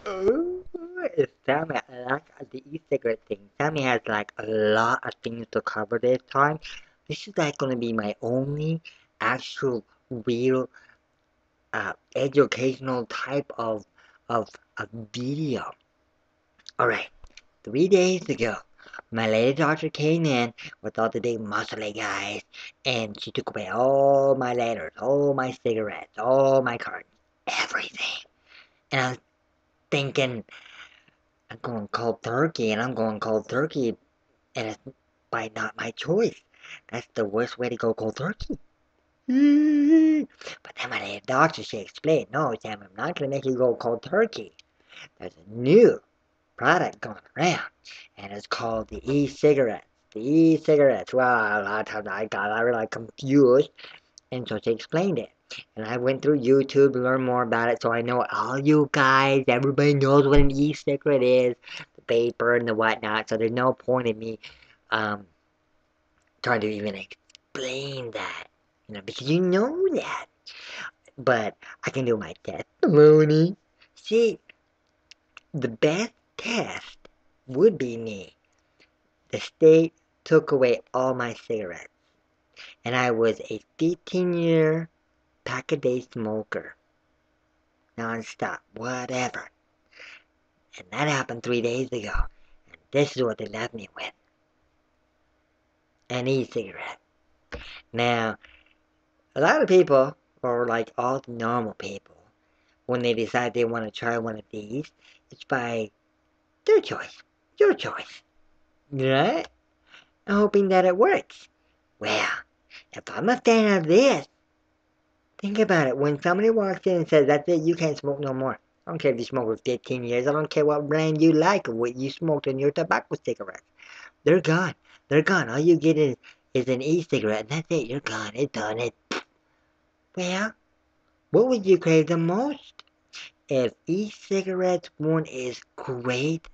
Ooh, Sammy, I like the e-cigarette thing. Sammy has like a lot of things to cover this time. This is like gonna be my only actual real educational type of a video. Alright, 3 days ago, my lady doctor came in with all the big muscly guys, and she took away all my letters, all my cigarettes, all my cards, everything. And I was thinking, I'm going cold turkey, and I'm going cold turkey, and it's by not my choice. That's the worst way to go cold turkey. But then my doctor, she explained, no, Sam, I'm not going to make you go cold turkey. There's a new product going around, and it's called the e-cigarettes. The e-cigarettes. Well, a lot of times I got really confused, and so she explained it. And I went through YouTube to learn more about it, so I know all you guys, everybody knows what an e-cigarette is, the paper and the whatnot, so there's no point in me um, trying to even explain that, because you know that. But I can do my testimony. See, the best test would be me. The state took away all my cigarettes, and I was a 15-year pack-a-day smoker, non-stop, whatever. And that happened 3 days ago, and this is what they left me with, an e-cigarette. Now, a lot of people, or like all the normal people, when they decide they want to try one of these, it's by their choice, your choice, right? Hoping that it works. Well, if I'm a fan of this, think about it. When somebody walks in and says, that's it, you can't smoke no more. I don't care if you smoked for 15 years. I don't care what brand you like or what you smoked in your tobacco cigarettes. They're gone. They're gone. All you get is an e-cigarette, and that's it. You're gone. It's done. Well, what would you crave the most? If e-cigarettes weren't as great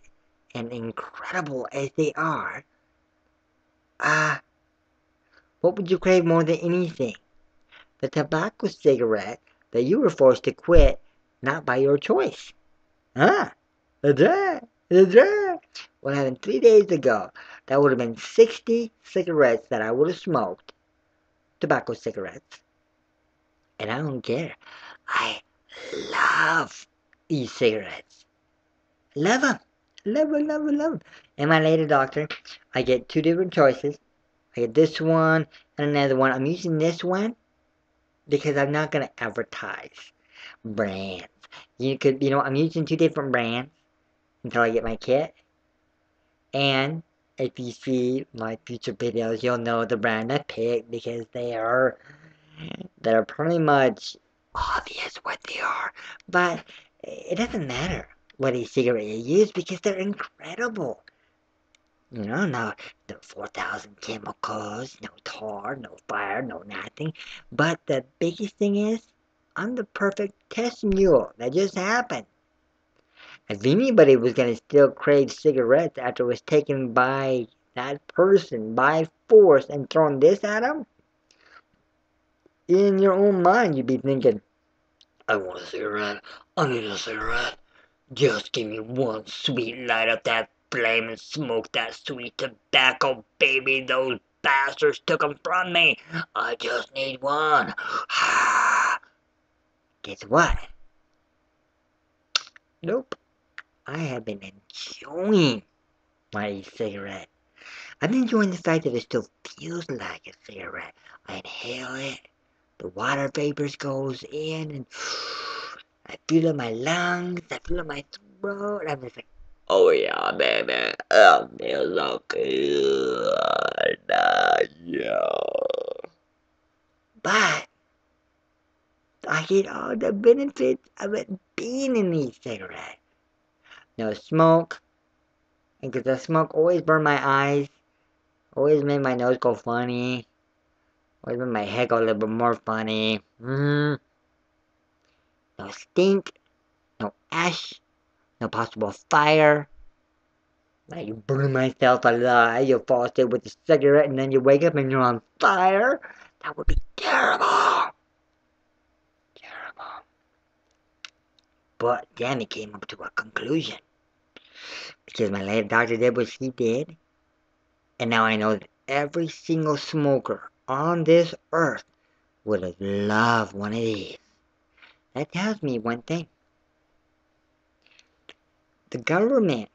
and incredible as they are, uh, what would you crave more than anything? The tobacco cigarette that you were forced to quit, not by your choice. Huh? That's right. That's right. What happened 3 days ago? That would have been 60 cigarettes that I would have smoked. Tobacco cigarettes. And I don't care. I love e-cigarettes. Love them. Love them, love them, love them. And my lady doctor, I get two different choices. I get this one and another one. I'm using this one because I'm not going to advertise brands. I'm using two different brands until I get my kit. And if you see my future videos, you'll know the brand I picked because they're pretty much obvious what they are. But it doesn't matter what e-cigarette you use because they're incredible. No 4,000 chemicals, no tar, no fire, no nothing. But the biggest thing is, I'm the perfect test mule. That just happened. If anybody was going to still crave cigarettes after it was taken by that person by force and thrown this at them, in your own mind you'd be thinking, I want a cigarette. I need a cigarette. Just give me one sweet light up that flame and smoke that sweet tobacco, baby. Those bastards took 'em from me. I just need one. Guess what? Nope. I have been enjoying my e-cigarette. I'm enjoying the fact that it still feels like a cigarette. I inhale it, the water vapors goes in, and I feel it in my lungs, I feel it in my throat. I'm just like, oh yeah, baby, it feels so good. Yeah. But I get all the benefits of it being an e-cigarette. No smoke, because the smoke always burned my eyes, always made my nose go funny. Always made my head go a little bit more funny. No stink, no ash, no possible fire. Like you burn myself alive, you fall asleep with a cigarette and then you wake up and you're on fire. That would be terrible. Terrible. But then he came up to a conclusion. Because my late doctor did what she did. And now I know that every single smoker on this earth would have loved one of these. That tells me one thing. The government,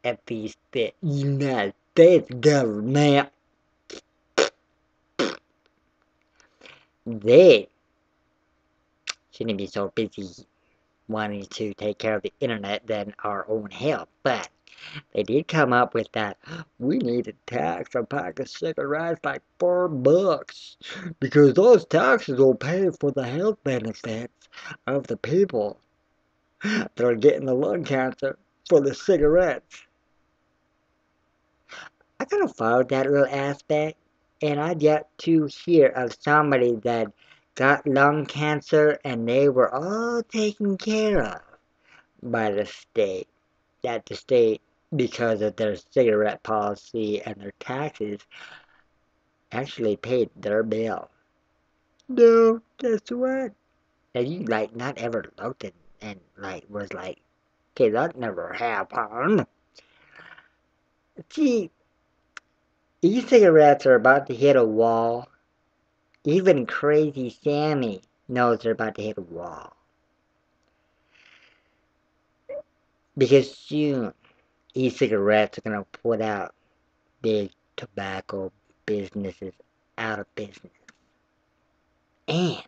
at least the United States government, they shouldn't be so busy wanting to take care of the internet than our own health. But they did come up with that. We need to tax a pack of cigarettes like $4 because those taxes will pay for the health benefits of the people that are getting the lung cancer for the cigarettes. I kind of followed that little aspect, and I've yet to hear of somebody that got lung cancer and they were all taken care of by the state. That the state, because of their cigarette policy and their taxes, actually paid their bill. No, guess what? And you like not ever looked at and like was like, okay, that never happened. See, e-cigarettes are about to hit a wall. Even crazy Sammy knows they're about to hit a wall. Because soon, e-cigarettes are gonna put out big tobacco businesses out of business. And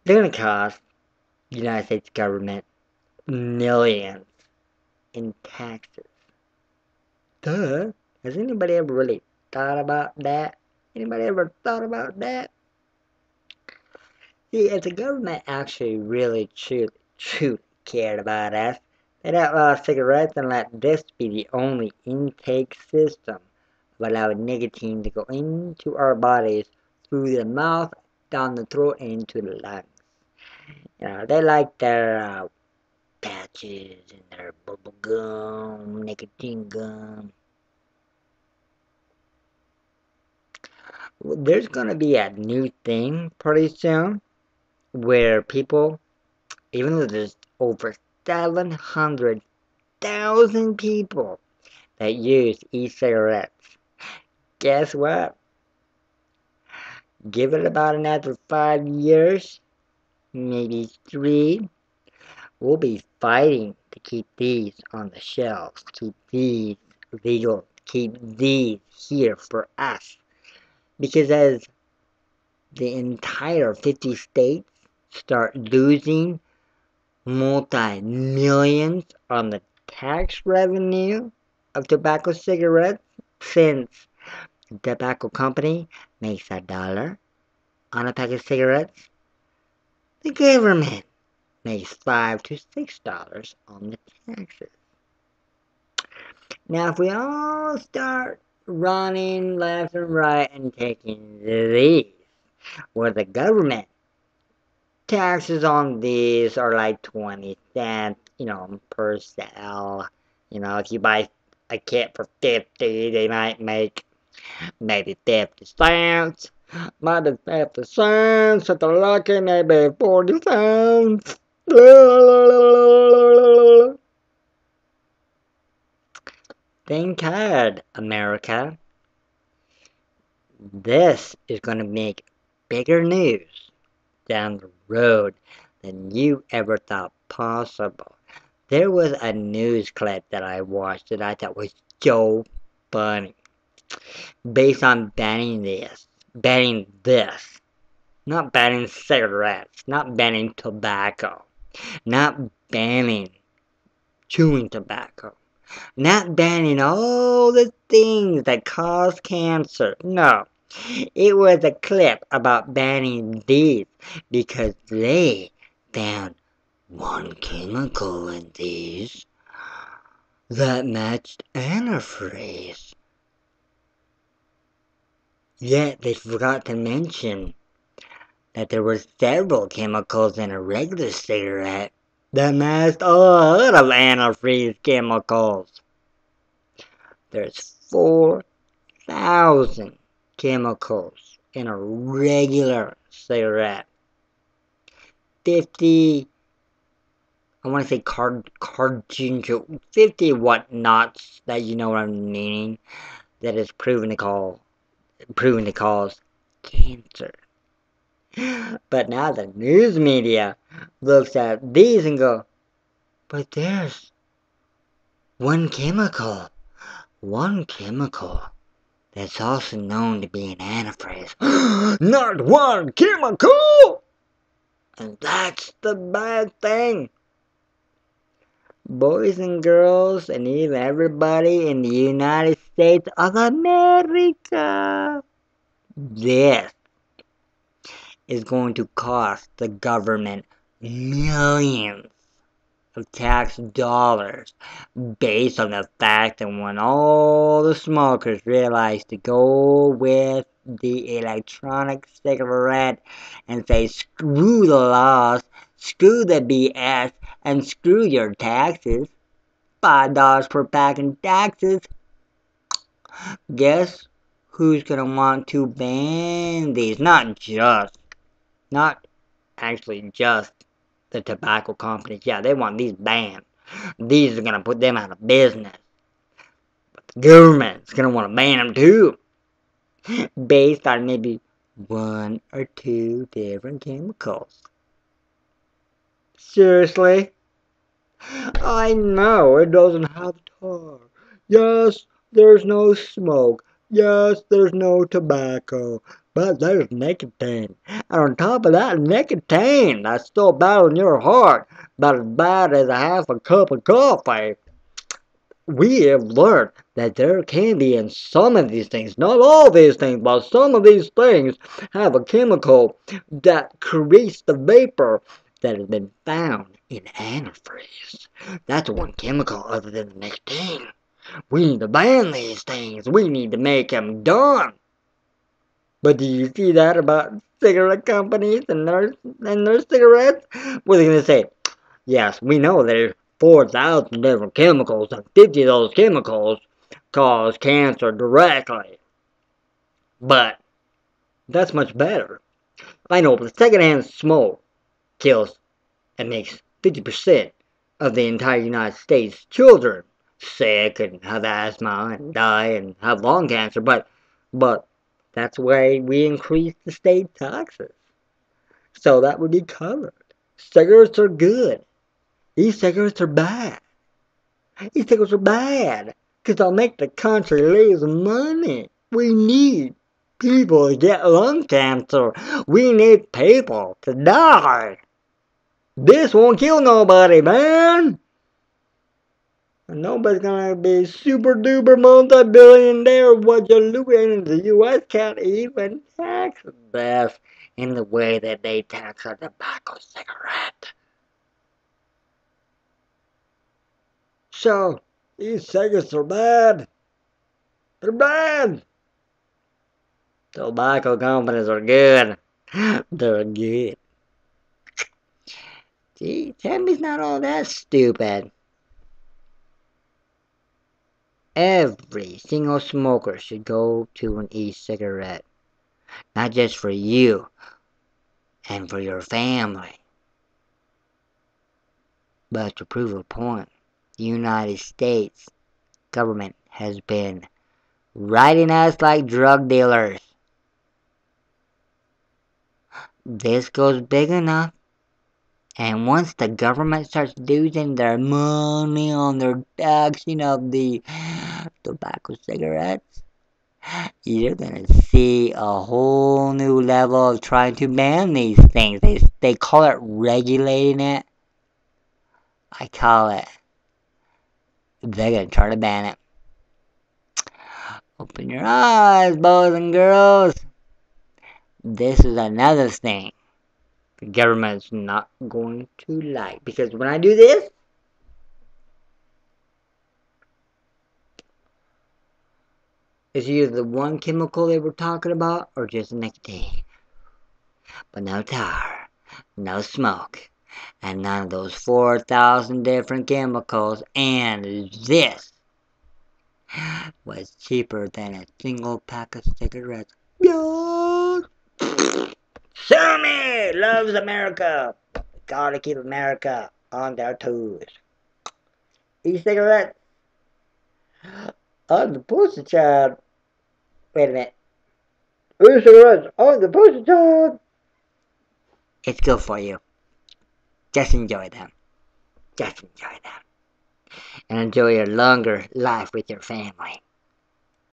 they're gonna cost the United States government millions in taxes. Duh. Has anybody ever really thought about that? Anybody ever thought about that? See, if the government actually really truly cared about us, they'd outlaw cigarettes and let this be the only intake system of allowing nicotine to go into our bodies through the mouth, down the throat, and into the lungs. They like their patches and their bubble gum, nicotine gum. There's gonna be a new thing pretty soon where people, even though there's over 700,000 people that use e-cigarettes, guess what? Give it about another 5 years, maybe 3, we'll be fighting to keep these on the shelves, keep these legal, keep these here for us. Because as the entire 50 states start losing multi-millions on the tax revenue of tobacco cigarettes, since the tobacco company makes $1 on a pack of cigarettes, the government makes $5 to $6 on the taxes. Now, if we all start running left and right and taking these, where the government taxes on these are like 20 cents, per sale. If you buy a kit for 50, they might make maybe 50 cents. Might be 50 cents. If they're lucky, maybe 40 cents. Think hard, America. This is going to make bigger news down the road than you ever thought possible. There was a news clip that I watched that I thought was so funny. Based on banning this. Not banning cigarettes, not banning tobacco, not banning chewing tobacco, not banning all the things that cause cancer. No, it was a clip about banning these because they found one chemical in these that matched antifreeze. Yet they forgot to mention that there were several chemicals in a regular cigarette that matched a lot of antifreeze chemicals. There's 4,000 chemicals in a regular cigarette. 50, I want to say carcinogen, 50 whatnots that you know what I'm meaning, that is proven to cause cancer. But now the news media looks at these and go, but there's one chemical that's also known to be an antifreeze. Not one chemical! And that's the bad thing. Boys and girls, and even everybody in the United States of America, this is going to cost the government millions of tax dollars, based on the fact that when all the smokers realize to go with the electronic cigarette and say screw the laws, screw the BS, and screw your taxes, $5 per pack in taxes, guess who's gonna want to ban these? Not actually just the tobacco companies. Yeah, they want these banned. These are gonna put them out of business. But the government's gonna want to ban them too, based on maybe one or two different chemicals. Seriously? I know it doesn't have tar. Yes, there's no smoke. Yes, there's no tobacco. But there's nicotine. And on top of that nicotine, that's still bad on your heart. About as bad as a half a cup of coffee. We have learned that there can be in some of these things, not all these things, but some of these things have a chemical that creates the vapor that has been found in antifreeze. That's one chemical other than the nicotine. We need to ban these things. We need to make them done. But do you see that about cigarette companies and their cigarettes? What are they going to say? Yes, we know there's 4,000 different chemicals, and 50 of those chemicals cause cancer directly. But that's much better. I know, but secondhand smoke kills and makes 50% of the entire United States children sick and have asthma and die and have lung cancer. But that's why we increase the state taxes. So that would be covered. Cigarettes are good. E-cigarettes are bad. E-cigarettes are bad. Because they'll make the country lose money. We need people to get lung cancer. We need people to die. This won't kill nobody, man. And nobody's gonna be super duper multi-billionaire. What you're looking in the US can't even tax this in the way that they tax a tobacco cigarette. So, these cigarettes are bad. They're bad. Tobacco companies are good. They're good. See, Tammy's not all that stupid. Every single smoker should go to an e-cigarette. Not just for you and for your family, but to prove a point. The United States government has been riding us like drug dealers. This goes big enough, and once the government starts losing their money on their taxing of the tobacco cigarettes, you're gonna see a whole new level of trying to ban these things. They call it regulating it. I call it, they're gonna try to ban it. Open your eyes, boys and girls. This is another thing the government's not going to like. Because when I do this, it's either the one chemical they were talking about or just nicotine. But no tar, no smoke, and none of those 4,000 different chemicals. And this was cheaper than a single pack of cigarettes. Yeah. Sammy loves America. gotta keep America on their toes. E-cigarettes on the poster child. Wait a minute. E-cigarettes on the poster child. It's good for you. Just enjoy them. Just enjoy them. And enjoy your longer life with your family.